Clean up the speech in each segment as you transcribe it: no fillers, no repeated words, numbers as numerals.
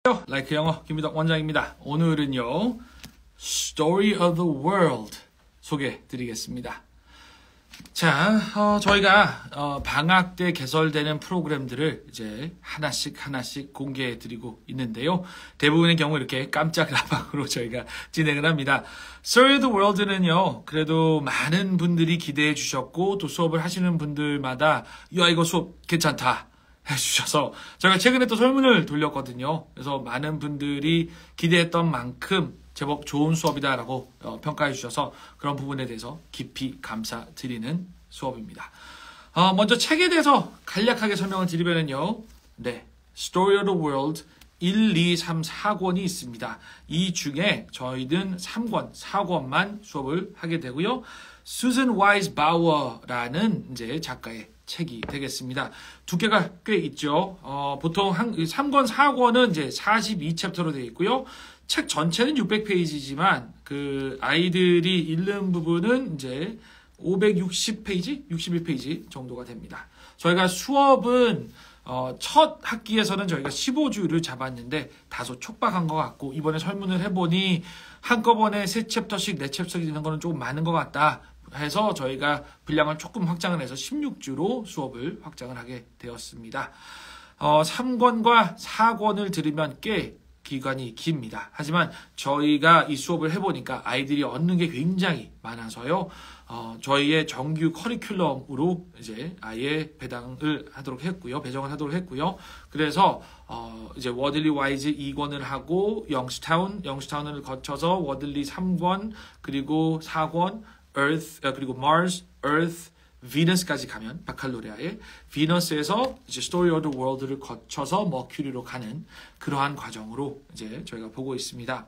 라이크 영어 김미덕 원장입니다. 오늘은요 Story of the World 소개해 드리겠습니다. 자, 저희가 방학 때 개설되는 프로그램들을 이제 하나씩 공개해 드리고 있는데요. 대부분의 경우 이렇게 깜짝 라방으로 저희가 진행을 합니다. Story of the World는요, 그래도 많은 분들이 기대해 주셨고 또 수업을 하시는 분들마다 야, 이거 수업 괜찮다 해주셔서 저희가 최근에 또 설문을 돌렸거든요. 그래서 많은 분들이 기대했던 만큼 제법 좋은 수업이다라고 평가해 주셔서 그런 부분에 대해서 깊이 감사드리는 수업입니다. 먼저 책에 대해서 간략하게 설명을 드리면요. 네, Story of the World 1, 2, 3, 4권이 있습니다. 이 중에 저희는 3권, 4권만 수업을 하게 되고요. Susan Wise Bauer라는 이제 작가의 책이 되겠습니다. 두께가 꽤 있죠. 보통 3권, 4권은 이제 42챕터로 되어 있고요. 책 전체는 600페이지지만 그 아이들이 읽는 부분은 이제 560페이지, 61페이지 정도가 됩니다. 저희가 수업은 첫 학기에서는 저희가 15주를 잡았는데 다소 촉박한 것 같고 이번에 설문을 해보니 한꺼번에 3챕터씩 4챕터씩 있는 거는 조금 많은 것 같다 해서 저희가 분량을 조금 확장을 해서 16주로 수업을 확장을 하게 되었습니다. 3권과 4권을 들으면 꽤 기간이 깁니다. 하지만 저희가 이 수업을 해보니까 아이들이 얻는 게 굉장히 많아서요. 저희의 정규 커리큘럼으로 이제 아예 배정을 하도록 했고요. 그래서 이제 워들리 와이즈 2권을 하고 영스타운을 거쳐서 워들리 3권, 그리고 4권, 그리고 Mars, Earth, Venus까지 가면 바칼로레아에 비너스에서 이제 Story of the World를 거쳐서 머큐리로 가는 그러한 과정으로 이제 저희가 보고 있습니다.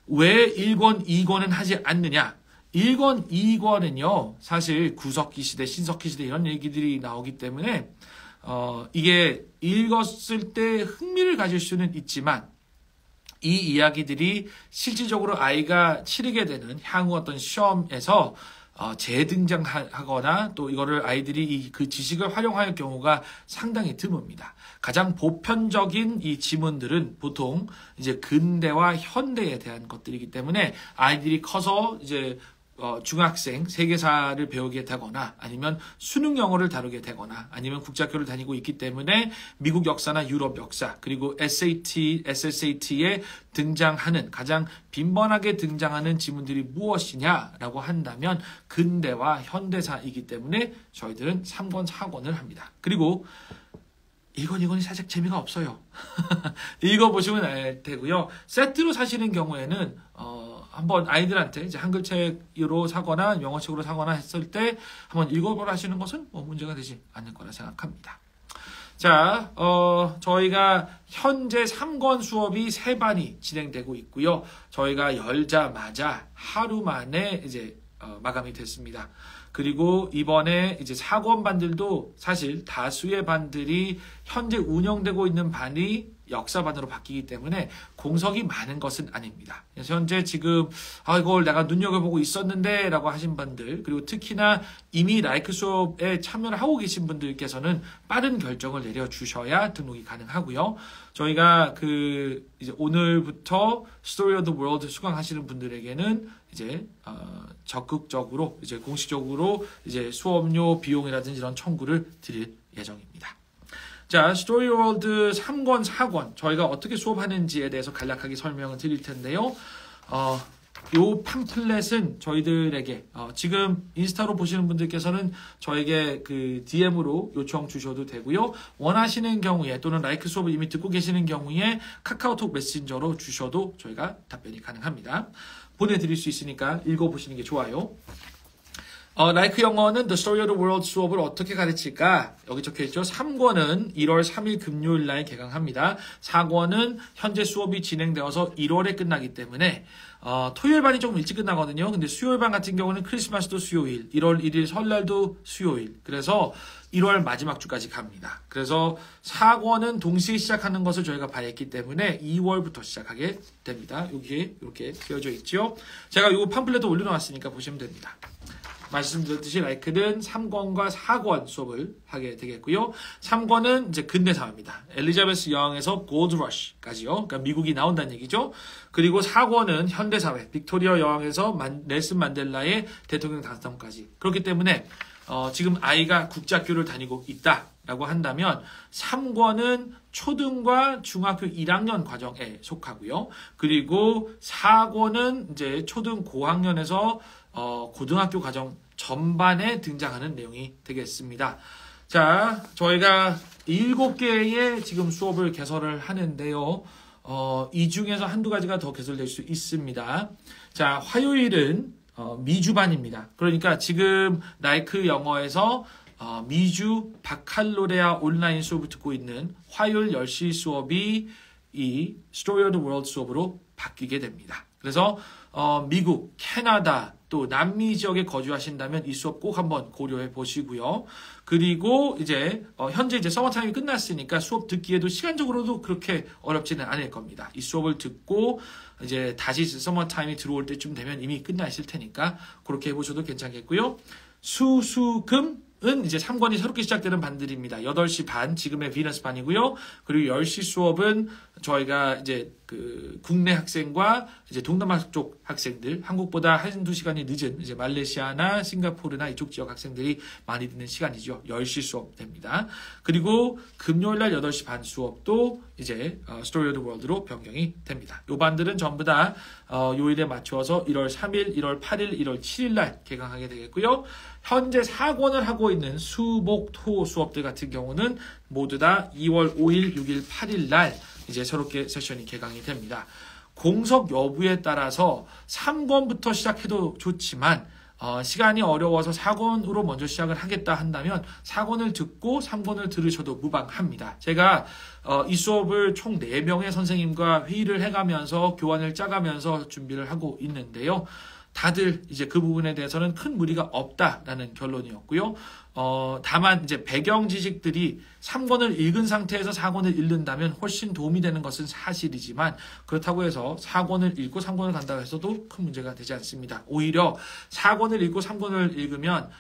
왜 1권, 2권은 하지 않느냐? 1권, 2권은요, 사실 구석기 시대, 신석기 시대 이런 얘기들이 나오기 때문에 이게 읽었을 때 흥미를 가질 수는 있지만 이 이야기들이 실질적으로 아이가 치르게 되는 향후 어떤 시험에서 재등장하거나 또 이거를 아이들이 그 지식을 활용할 경우가 상당히 드뭅니다. 가장 보편적인 이 지문들은 보통 이제 근대와 현대에 대한 것들이기 때문에 아이들이 커서 이제 중학생 세계사를 배우게 되거나 아니면 수능 영어를 다루게 되거나 아니면 국제학교를 다니고 있기 때문에 미국 역사나 유럽 역사 그리고 SSAT에 등장하는 가장 빈번하게 등장하는 지문들이 무엇이냐라고 한다면 근대와 현대사이기 때문에 저희들은 3권, 4권을 합니다. 그리고 1권, 2권이 살짝 재미가 없어요. 읽어보시면 알 테고요. 세트로 사시는 경우에는 한번 아이들한테 이제 한글책으로 사거나 영어책으로 사거나 했을 때 한번 읽어보라 하시는 것은 뭐 문제가 되지 않을 거라 생각합니다. 자, 저희가 현재 3권 수업이 3반이 진행되고 있고요. 저희가 열자마자 하루 만에 이제 마감이 됐습니다. 그리고 이번에 이제 4권 반들도 사실 다수의 반들이 현재 운영되고 있는 반이 역사반으로 바뀌기 때문에 공석이 많은 것은 아닙니다. 그래서 현재 지금 이걸 내가 눈여겨보고 있었는데 라고 하신 분들, 그리고 특히나 이미 라이크 수업에 참여를 하고 계신 분들께서는 빠른 결정을 내려주셔야 등록이 가능하고요. 저희가 이제 오늘부터 Story of the World 수강하시는 분들에게는 이제 적극적으로 이제 공식적으로 이제 수업료 비용이라든지 이런 청구를 드릴 예정입니다. 자, 스토리 월드 3권, 4권 저희가 어떻게 수업하는지에 대해서 간략하게 설명을 드릴 텐데요. 요 팜플렛은 저희들에게 지금 인스타로 보시는 분들께서는 저에게 그 DM으로 요청 주셔도 되고요. 원하시는 경우에 또는 라이크 수업을 이미 듣고 계시는 경우에 카카오톡 메신저로 주셔도 저희가 답변이 가능합니다. 보내드릴 수 있으니까 읽어보시는 게 좋아요. 라이크 영어는 The Story of the World 수업을 어떻게 가르칠까? 여기 적혀있죠. 3권은 1월 3일 금요일 날 개강합니다. 4권은 현재 수업이 진행되어서 1월에 끝나기 때문에 토요일 반이 조금 일찍 끝나거든요. 근데 수요일 반 같은 경우는 크리스마스도 수요일, 1월 1일 설날도 수요일. 그래서 1월 마지막 주까지 갑니다. 그래서 4권은 동시에 시작하는 것을 저희가 바랬기 때문에 2월부터 시작하게 됩니다. 여기에 이렇게 되어져 있죠. 제가 이 팜플렛도 올려놓았으니까 보시면 됩니다. 말씀드렸듯이 라이크는 3권과 4권 수업을 하게 되겠고요. 3권은 이제 근대사입니다. 엘리자베스 여왕에서 골드러시까지요. 그러니까 미국이 나온다는 얘기죠. 그리고 4권은 현대사회, 빅토리아 여왕에서 넬슨 만델라의 대통령 당선까지. 그렇기 때문에 지금 아이가 국제학교를 다니고 있다라고 한다면 3권은 초등과 중학교 1학년 과정에 속하고요. 그리고 4권은 이제 초등 고학년에서 고등학교 과정 전반에 등장하는 내용이 되겠습니다. 자, 저희가 7개의 지금 수업을 개설을 하는데요. 이 중에서 한두 가지가 더 개설될 수 있습니다. 자, 화요일은 미주반입니다. 그러니까 지금 라이크 영어에서 미주 바칼로레아 온라인 수업을 듣고 있는 화요일 10시 수업이 이 Story of the World 수업으로 바뀌게 됩니다. 그래서 미국, 캐나다, 또 남미 지역에 거주하신다면 이 수업 꼭 한번 고려해 보시고요. 그리고 이제 현재 이제 서머타임이 끝났으니까 수업 듣기에도 시간적으로도 그렇게 어렵지는 않을 겁니다. 이 수업을 듣고 이제 다시 서머타임이 들어올 때쯤 되면 이미 끝나 있을 테니까 그렇게 해보셔도 괜찮겠고요. 수수금은 이제 3권이 새롭게 시작되는 반들입니다. 8시 반, 지금의 비너스 반이고요. 그리고 10시 수업은 저희가 이제 그 국내 학생과 이제 동남아 쪽 학생들, 한국보다 한두 시간이 늦은 이제 말레이시아나 싱가포르나 이쪽 지역 학생들이 많이 듣는 시간이죠. 10시 수업 됩니다. 그리고 금요일 날 8시 반 수업도 이제 Story of the World로 변경이 됩니다. 요 반들은 전부 다 요일에 맞추어서 1월 3일, 1월 8일, 1월 7일 날 개강하게 되겠고요. 현재 4권을 하고 있는 수, 목, 토 수업들 같은 경우는 모두 다 2월 5일, 6일, 8일 날 이제 새롭게 세션이 개강이 됩니다. 공석 여부에 따라서 3권부터 시작해도 좋지만 시간이 어려워서 4권으로 먼저 시작을 하겠다 한다면 4권을 듣고 3권을 들으셔도 무방합니다. 제가 이 수업을 총 4명의 선생님과 회의를 해가면서 교환을 짜가면서 준비를 하고 있는데요. 다들 이제 그 부분에 대해서는 큰 무리가 없다라는 결론이었고요. 다만 이제 배경 지식들이 3권을 읽은 상태에서 4권을 읽는다면 훨씬 도움이 되는 것은 사실이지만 그렇다고 해서 4권을 읽고 3권을 간다고 해서도 큰 문제가 되지 않습니다. 오히려 4권을 읽고 3권을 읽으면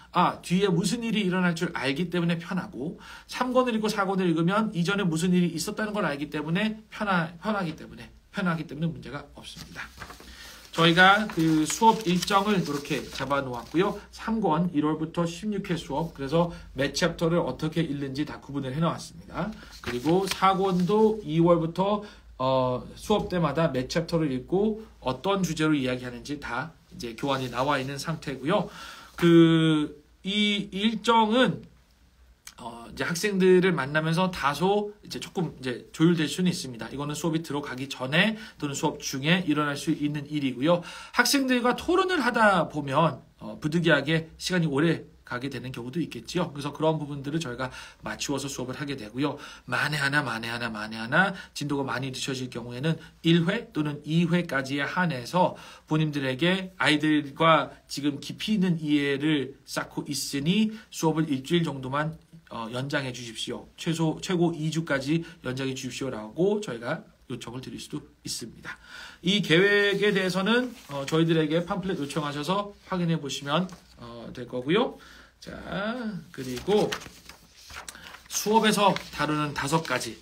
뒤에 무슨 일이 일어날 줄 알기 때문에 편하고 3권을 읽고 4권을 읽으면 이전에 무슨 일이 있었다는 걸 알기 때문에 편하기 때문에 문제가 없습니다. 저희가 그 수업 일정을 이렇게 잡아 놓았고요. 3권 1월부터 16회 수업, 그래서 매 챕터를 어떻게 읽는지 다 구분을 해 놓았습니다. 그리고 4권도 2월부터 수업 때마다 매 챕터를 읽고 어떤 주제로 이야기하는지 다 이제 교환이 나와 있는 상태고요. 이 일정은 이제 학생들을 만나면서 다소 이제 조금 이제 조율될 수는 있습니다. 이거는 수업이 들어가기 전에 또는 수업 중에 일어날 수 있는 일이고요. 학생들과 토론을 하다 보면 부득이하게 시간이 오래 가게 되는 경우도 있겠지요. 그래서 그런 부분들을 저희가 맞추어서 수업을 하게 되고요. 만에 하나 진도가 많이 늦춰질 경우에는 1회 또는 2회까지에 한해서 본인들에게 아이들과 지금 깊이 있는 이해를 쌓고 있으니 수업을 일주일 정도만 연장해 주십시오. 최고 2주까지 연장해 주십시오라고 저희가 요청을 드릴 수도 있습니다. 이 계획에 대해서는 저희들에게 팜플렛 요청하셔서 확인해 보시면 될 거고요. 자, 그리고 수업에서 다루는 5가지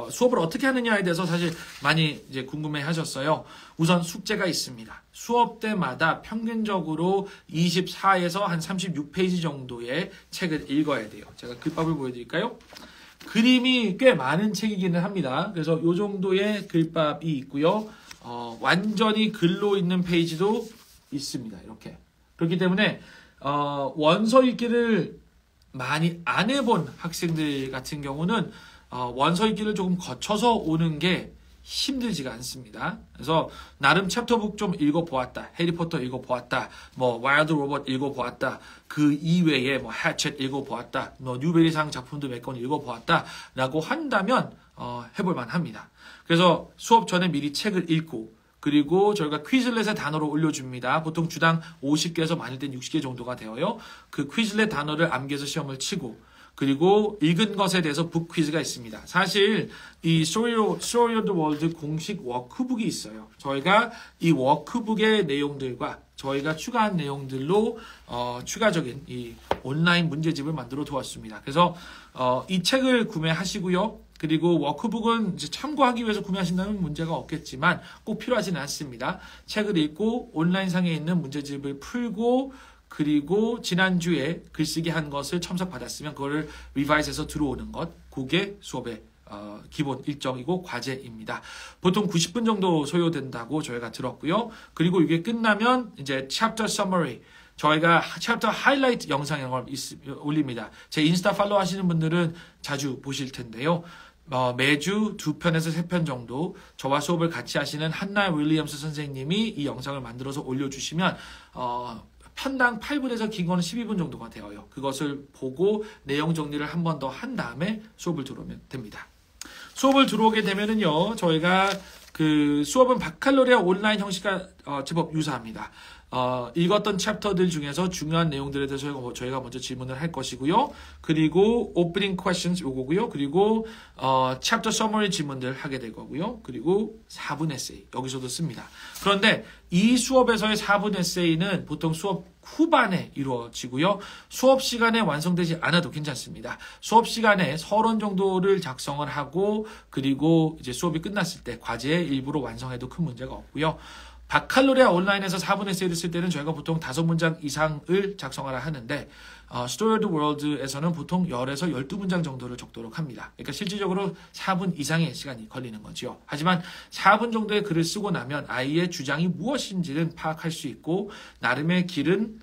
수업을 어떻게 하느냐에 대해서 사실 많이 이제 궁금해 하셨어요. 우선 숙제가 있습니다. 수업 때마다 평균적으로 24에서 한 36페이지 정도의 책을 읽어야 돼요. 제가 글밥을 보여드릴까요? 그림이 꽤 많은 책이기는 합니다. 그래서 이 정도의 글밥이 있고요. 완전히 글로 있는 페이지도 있습니다. 이렇게. 그렇기 때문에 원서 읽기를 많이 안 해본 학생들 같은 경우는 원서 읽기를 조금 거쳐서 오는 게 힘들지가 않습니다. 그래서 나름 챕터북 좀 읽어보았다. 해리포터 읽어보았다. 와일드 로봇 읽어보았다. 그 이외에 해쳇 읽어보았다. 뉴베리상 작품도 몇 권 읽어보았다. 라고 한다면 해볼만 합니다. 그래서 수업 전에 미리 책을 읽고 그리고 저희가 퀴즐렛의 단어를 올려줍니다. 보통 주당 50개에서 많을 땐 60개 정도가 되어요. 그 퀴즐렛 단어를 암기해서 시험을 치고 그리고 읽은 것에 대해서 북 퀴즈가 있습니다. 사실 이 Story of the World 공식 워크북이 있어요. 저희가 이 워크북의 내용들과 저희가 추가한 내용들로 추가적인 이 온라인 문제집을 만들어 두었습니다. 그래서 이 책을 구매하시고요. 그리고 워크북은 이제 참고하기 위해서 구매하신다면 문제가 없겠지만 꼭 필요하지는 않습니다. 책을 읽고 온라인상에 있는 문제집을 풀고 그리고 지난주에 글쓰기 한 것을 첨삭받았으면 그거를 리바이즈해서 들어오는 것, 그게 수업의 기본 일정이고 과제입니다. 보통 90분 정도 소요된다고 저희가 들었고요. 그리고 이게 끝나면 이제 챕터 서머리, 저희가 챕터 하이라이트 영상을 올립니다. 제 인스타 팔로우 하시는 분들은 자주 보실 텐데요. 매주 2편에서 3편 정도 저와 수업을 같이 하시는 한나 윌리엄스 선생님이 이 영상을 만들어서 올려주시면 편당 8분에서 긴 거는 12분 정도가 되어요. 그것을 보고 내용 정리를 한 번 더 한 다음에 수업을 들어오면 됩니다. 수업을 들어오게 되면은요, 저희가 그 수업은 바칼로레아 온라인 형식과 제법 유사합니다. 읽었던 챕터들 중에서 중요한 내용들에 대해서 저희가 먼저 질문을 할 것이고요. 그리고 오프닝 퀘션스 요거고요. 그리고 챕터 서머리 질문들 하게 될 거고요. 그리고 4분 에세이 여기서도 씁니다. 그런데 이 수업에서의 4분 에세이는 보통 수업 후반에 이루어지고요. 수업 시간에 완성되지 않아도 괜찮습니다. 수업 시간에 서론 정도를 작성을 하고 그리고 이제 수업이 끝났을 때 과제의 일부로 완성해도 큰 문제가 없고요. 바칼로레아 온라인에서 4분 에세이를 쓸 때는 저희가 보통 5문장 이상을 작성하라 하는데 Story of the World에서는 보통 10에서 12문장 정도를 적도록 합니다. 그러니까 실질적으로 4분 이상의 시간이 걸리는 거죠. 하지만 4분 정도의 글을 쓰고 나면 아이의 주장이 무엇인지는 파악할 수 있고 나름의 길은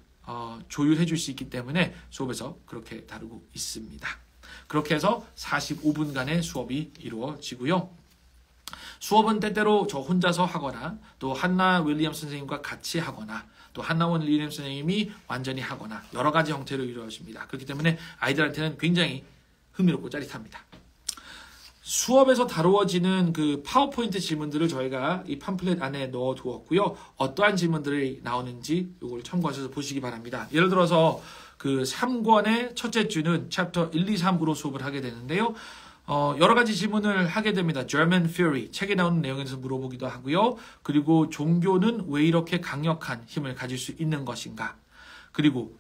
조율해 줄 수 있기 때문에 수업에서 그렇게 다루고 있습니다. 그렇게 해서 45분간의 수업이 이루어지고요. 수업은 때때로 저 혼자서 하거나 또 한나 윌리엄스 선생님과 같이 하거나 또 한나 윌리엄스 선생님이 완전히 하거나 여러 가지 형태로 이루어집니다. 그렇기 때문에 아이들한테는 굉장히 흥미롭고 짜릿합니다. 수업에서 다루어지는 그 파워포인트 질문들을 저희가 이 팜플렛 안에 넣어 두었고요. 어떠한 질문들이 나오는지 이걸 참고하셔서 보시기 바랍니다. 예를 들어서 그 3권의 첫째 주는 챕터 1, 2, 3으로 수업을 하게 되는데요. 여러 가지 질문을 하게 됩니다. German Fury, 책에 나오는 내용에서 물어보기도 하고요. 그리고 종교는 왜 이렇게 강력한 힘을 가질 수 있는 것인가? 그리고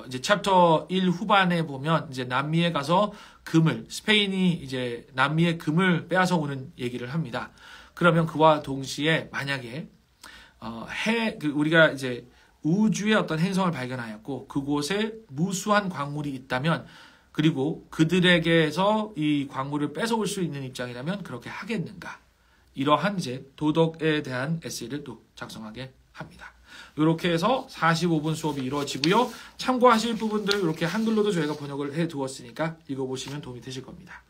이제 챕터 1 후반에 보면 이제 남미에 가서 스페인이 이제 남미의 금을 빼앗아 오는 얘기를 합니다. 그러면 그와 동시에 만약에 우리가 이제 우주의 어떤 행성을 발견하였고 그곳에 무수한 광물이 있다면 그리고 그들에게서 이 광물을 뺏어올 수 있는 입장이라면 그렇게 하겠는가? 이러한 이제 도덕에 대한 에세이를 또 작성하게 합니다. 이렇게 해서 45분 수업이 이루어지고요. 참고하실 부분들 이렇게 한글로도 저희가 번역을 해 두었으니까 읽어보시면 도움이 되실 겁니다.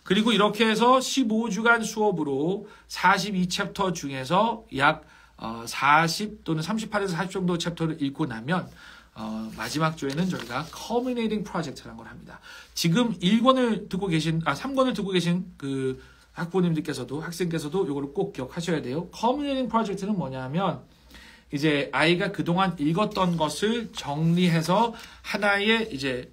그리고 이렇게 해서 15주간 수업으로 42챕터 중에서 약 40 또는 38에서 40 정도 챕터를 읽고 나면 마지막 주에는 저희가 Culminating Project라는 걸 합니다. 지금 3권을 듣고 계신 그 학생께서도 이걸 꼭 기억하셔야 돼요. Culminating Project는 뭐냐면 이제 아이가 그동안 읽었던 것을 정리해서 하나의 이제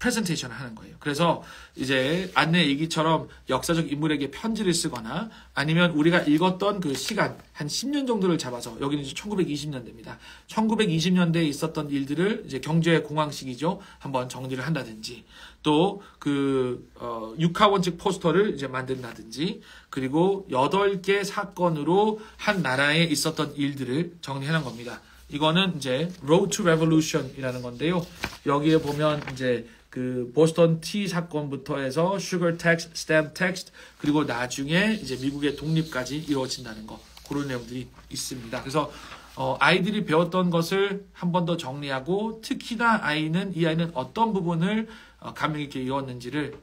프레젠테이션을 하는 거예요. 그래서 이제 안내 일기처럼 역사적 인물에게 편지를 쓰거나 아니면 우리가 읽었던 그 시간 한 10년 정도를 잡아서 여기는 이제 1920년대입니다. 1920년대에 있었던 일들을 이제 경제 공황 시기죠. 한번 정리를 한다든지 또 그 육하원칙 포스터를 이제 만든다든지 그리고 8개 사건으로 한 나라에 있었던 일들을 정리하는 겁니다. 이거는 이제 Road to Revolution이라는 건데요. 여기에 보면 이제 그 보스턴 티 사건부터 해서 슈거 텍스, 스탬프 텍스 그리고 나중에 이제 미국의 독립까지 이루어진다는 거 그런 내용들이 있습니다. 그래서 아이들이 배웠던 것을 한 번 더 정리하고 특히나 이 아이는 어떤 부분을 감명 있게 읽었는지를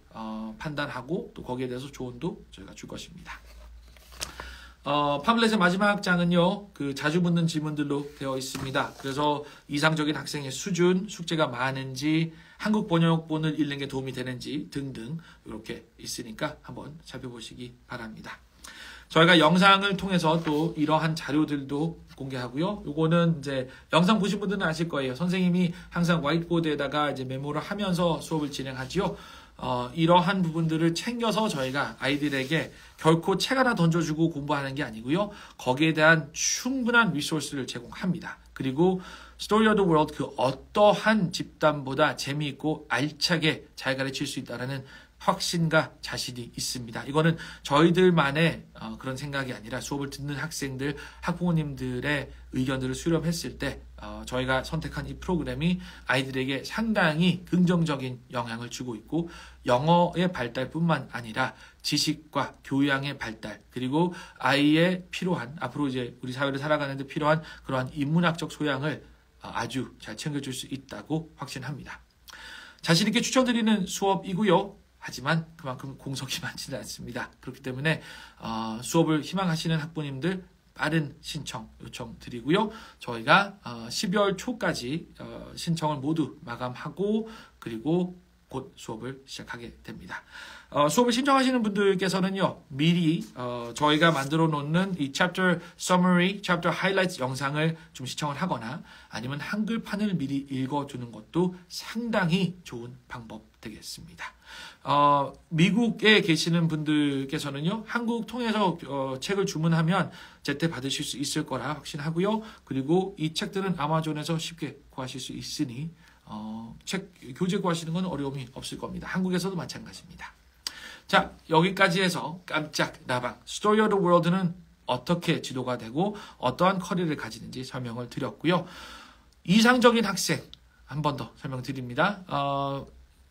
판단하고 또 거기에 대해서 조언도 저희가 줄 것입니다. 팜플렛의 마지막 장은요, 그 자주 묻는 질문들로 되어 있습니다. 그래서 이상적인 학생의 수준, 숙제가 많은지, 한국 번역본을 읽는 게 도움이 되는지 등등 이렇게 있으니까 한번 살펴보시기 바랍니다. 저희가 영상을 통해서 또 이러한 자료들도 공개하고요. 요거는 이제 영상 보신 분들은 아실 거예요. 선생님이 항상 화이트보드에다가 이제 메모를 하면서 수업을 진행하지요. 이러한 부분들을 챙겨서 저희가 아이들에게 결코 책 하나 던져주고 공부하는 게 아니고요. 거기에 대한 충분한 리소스를 제공합니다. 그리고 스토리 오브 더 월드 그 어떠한 집단보다 재미있고 알차게 잘 가르칠 수 있다는 확신과 자신이 있습니다. 이거는 저희들만의 그런 생각이 아니라 수업을 듣는 학생들, 학부모님들의 의견들을 수렴했을 때 저희가 선택한 이 프로그램이 아이들에게 상당히 긍정적인 영향을 주고 있고 영어의 발달뿐만 아니라 지식과 교양의 발달 그리고 아이의 필요한 앞으로 이제 우리 사회를 살아가는 데 필요한 그러한 인문학적 소양을 아주 잘 챙겨줄 수 있다고 확신합니다. 자신 있게 추천드리는 수업이고요. 하지만 그만큼 공석이 많지는 않습니다. 그렇기 때문에 수업을 희망하시는 학부모님들 빠른 신청 요청 드리고요. 저희가 12월 초까지 신청을 모두 마감하고 그리고 곧 수업을 시작하게 됩니다. 수업을 신청하시는 분들께서는요. 미리 저희가 만들어 놓는 이 chapter summary, chapter highlights 영상을 좀 시청을 하거나 아니면 한글판을 미리 읽어두는 것도 상당히 좋은 방법 되겠습니다. 미국에 계시는 분들께서는요. 한국 통해서 책을 주문하면 제때 받으실 수 있을 거라 확신하고요. 그리고 이 책들은 아마존에서 쉽게 구하실 수 있으니 책 교재 구하시는 건 어려움이 없을 겁니다. 한국에서도 마찬가지입니다. 자, 여기까지 해서 깜짝 라방 스토리 오브 더 월드는 어떻게 지도가 되고 어떠한 커리어를 가지는지 설명을 드렸고요. 이상적인 학생 한 번 더 설명드립니다.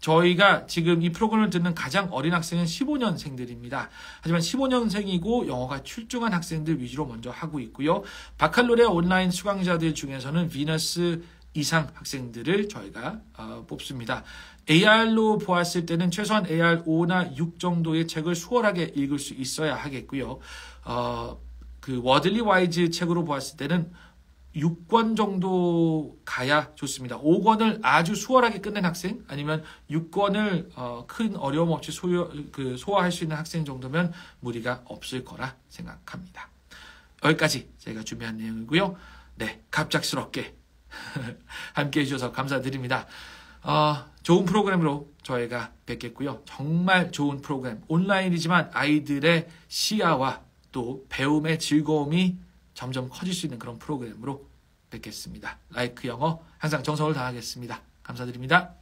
저희가 지금 이 프로그램을 듣는 가장 어린 학생은 15년생들입니다. 하지만 15년생이고 영어가 출중한 학생들 위주로 먼저 하고 있고요. 바칼로레아 온라인 수강자들 중에서는 비너스 이상 학생들을 저희가 뽑습니다. AR로 보았을 때는 최소한 AR 5나 6 정도의 책을 수월하게 읽을 수 있어야 하겠고요. 그 워들리 와이즈 책으로 보았을 때는 6권 정도 가야 좋습니다. 5권을 아주 수월하게 끝낸 학생 아니면 6권을 큰 어려움 없이 소화할 수 있는 학생 정도면 무리가 없을 거라 생각합니다. 여기까지 제가 준비한 내용이고요. 네, 갑작스럽게 함께 해주셔서 감사드립니다. 좋은 프로그램으로 저희가 뵙겠고요. 정말 좋은 프로그램, 온라인이지만 아이들의 시야와 또 배움의 즐거움이 점점 커질 수 있는 그런 프로그램으로 뵙겠습니다. 라이크 영어 항상 정성을 다하겠습니다. 감사드립니다.